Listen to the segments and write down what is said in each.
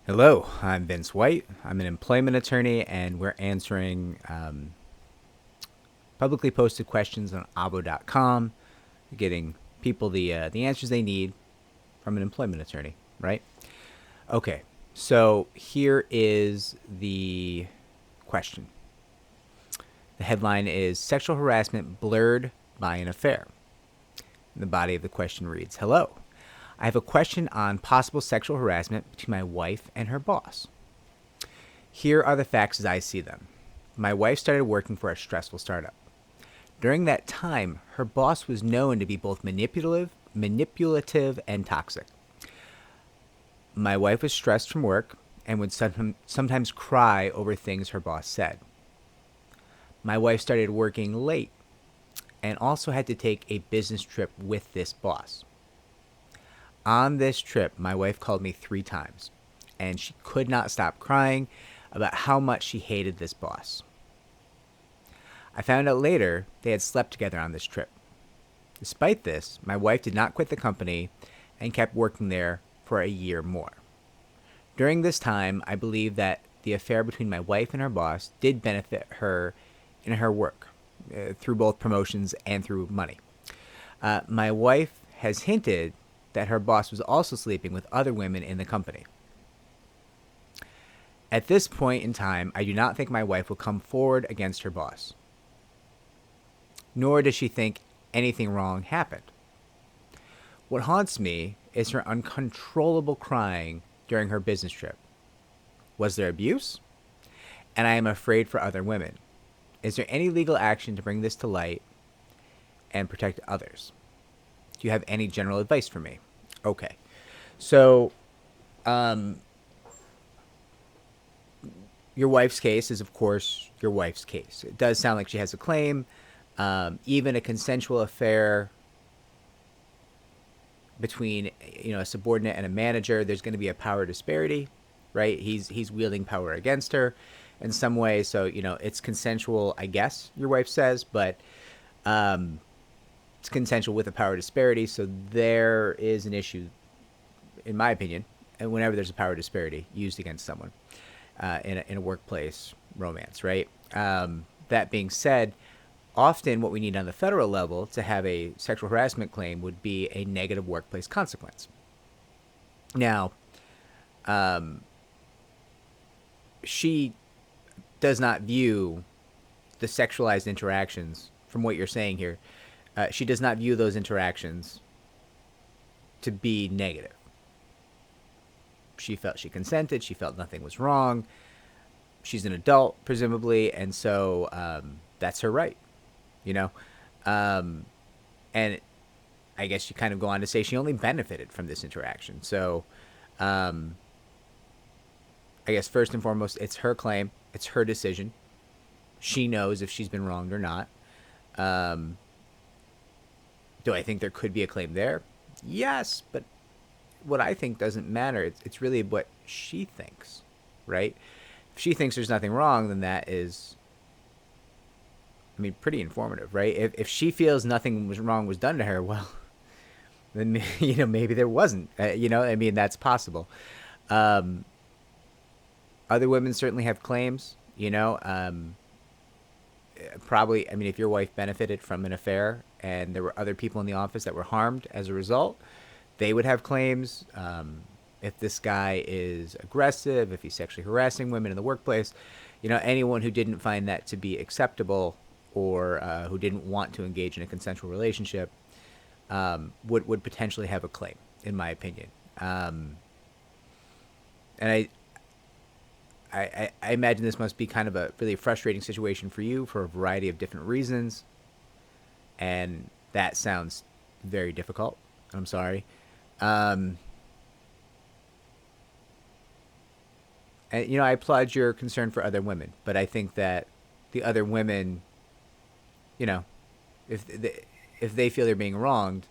Hello, I'm Vince White. I'm an employment attorney, and we're answering publicly posted questions on abo.com, getting people the answers they need from an employment attorney, right? Okay, so here is the question. The headline is Sexual Harassment Blurred by an Affair. And the body of the question reads, Hello. I have a question on possible sexual harassment between my wife and her boss. Here are the facts as I see them. My wife started working for a stressful startup. During that time, her boss was known to be both manipulative and toxic. My wife was stressed from work and would sometimes cry over things her boss said. My wife started working late and also had to take a business trip with this boss. On this trip, my wife called me 3 times, and she could not stop crying about how much she hated this boss. I found out later they had slept together on this trip. Despite this, my wife did not quit the company and kept working there for a year more. During this time, I believe that the affair between my wife and her boss did benefit her in her work, through both promotions and through money. My wife has hinted that her boss was also sleeping with other women in the company. At this point in time, I do not think my wife will come forward against her boss, nor does she think anything wrong happened. What haunts me is her uncontrollable crying during her business trip. Was there abuse? And I am afraid for other women. Is there any legal action to bring this to light and protect others? Do you have any general advice for me? Okay. So, your wife's case is, of course, your wife's case. It does sound like she has a claim. Even a consensual affair between a subordinate and a manager, there's going to be a power disparity, right? He's wielding power against her in some way, so it's consensual, I guess your wife says, but it's consensual with a power disparity, so there is an issue, in my opinion, and whenever there's a power disparity used against someone in a workplace romance, right? That being said, often what we need on the federal level to have a sexual harassment claim would be a negative workplace consequence. Now, she does not view the sexualized interactions, from what you're saying here, she does not view those interactions to be negative. She felt she consented. She felt nothing was wrong. She's an adult, presumably, and so that's her right, you know? And I guess you kind of go on to say she only benefited from this interaction. So I guess first and foremost, it's her claim. It's her decision. She knows if she's been wronged or not. Do I think there could be a claim there? Yes, but what I think doesn't matter. It's really what she thinks, right? If she thinks there's nothing wrong, then that is, pretty informative, right? If she feels nothing was wrong was done to her, well, then maybe there wasn't. That's possible. Other women certainly have claims. Probably. If your wife benefited from an affair and there were other people in the office that were harmed as a result, they would have claims. If this guy is aggressive, if he's sexually harassing women in the workplace, anyone who didn't find that to be acceptable or who didn't want to engage in a consensual relationship would potentially have a claim, in my opinion. And I imagine this must be kind of a really frustrating situation for you for a variety of different reasons. And that sounds very difficult. I'm sorry. And, I applaud your concern for other women, but I think that the other women, if they feel they're being wronged,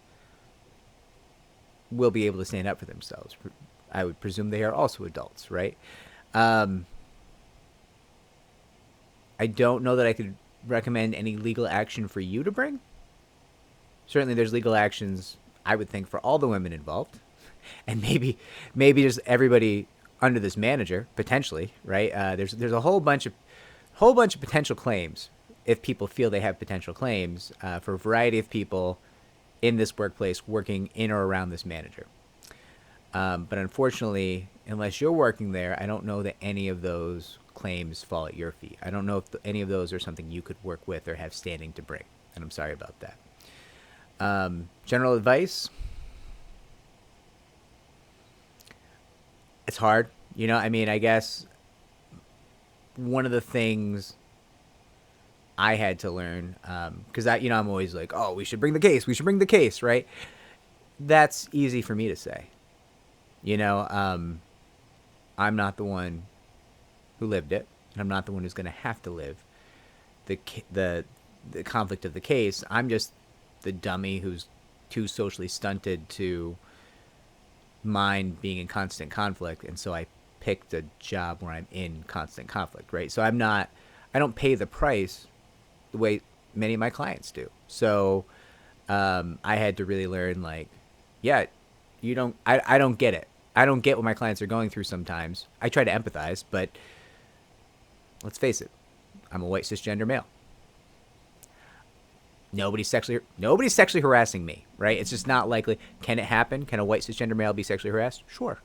will be able to stand up for themselves. I would presume they are also adults, right? I don't know that I could recommend any legal action for you to bring. Certainly there's legal actions, I would think, for all the women involved. And maybe just everybody under this manager potentially, right? There's a whole bunch of potential claims if people feel they have potential claims for a variety of people in this workplace working in or around this manager. But unfortunately, unless you're working there, I don't know that any of those claims fall at your feet. I don't know if any of those are something you could work with or have standing to bring, and I'm sorry about that. General advice: it's hard. I mean, I guess one of the things I had to learn, because I'm always like, oh, we should bring the case, right? That's easy for me to say. I'm not the one who lived it, and I'm not the one who's going to have to live the conflict of the case. I'm just the dummy who's too socially stunted to mind being in constant conflict, and so I picked a job where I'm in constant conflict, right? So I don't pay the price the way many of my clients do. So I had to really learn, like, yeah, I don't get it. I don't get what my clients are going through sometimes. I try to empathize, but let's face it, I'm a white cisgender male. Nobody's sexually harassing me, right? It's just not likely. Can it happen? Can a white cisgender male be sexually harassed? Sure.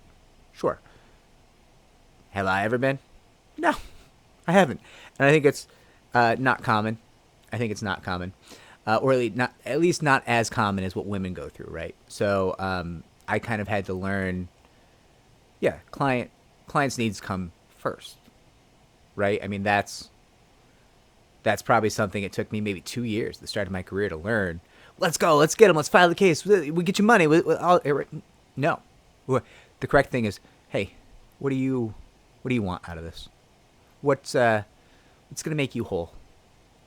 Have I ever been? No, I haven't. And I think it's not common. Or at least not as common as what women go through, right? So I kind of had to learn, clients' needs come first, right? I mean, that's probably something it took me maybe 2 years at the start of my career to learn. Let's go, let's get them, let's file the case, we get you money. No, the correct thing is, hey, what do you want out of this? What's going to make you whole?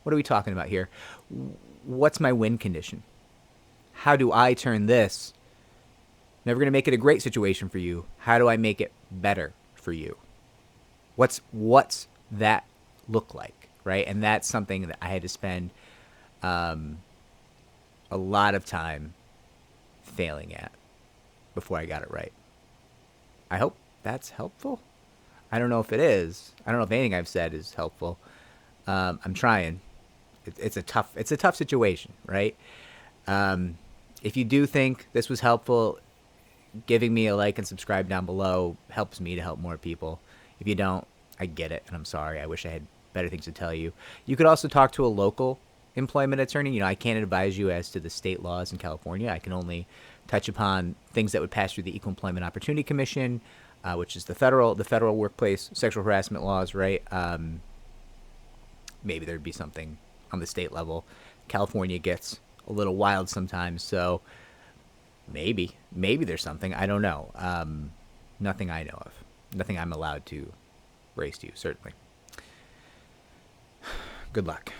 What are we talking about here? What's my win condition? How do I turn this never going to make it a great situation for you? How do I make it better for you? What's that look like, right? And that's something that I had to spend a lot of time failing at before I got it right. I hope that's helpful. I don't know if it is. I don't know if anything I've said is helpful. I'm trying. It's a tough situation, right? If you do think this was helpful, giving me a like and subscribe down below helps me to help more people. If you don't, I get it, and I'm sorry. I wish I had better things to tell you. You could also talk to a local employment attorney. I can't advise you as to the state laws in California. I can only touch upon things that would pass through the Equal Employment Opportunity Commission, which is the federal workplace sexual harassment laws, right? Maybe there'd be something on the state level. California gets a little wild sometimes, so maybe there's something. I don't know. Nothing I know of. Nothing I'm allowed to raise to you, certainly. Good luck.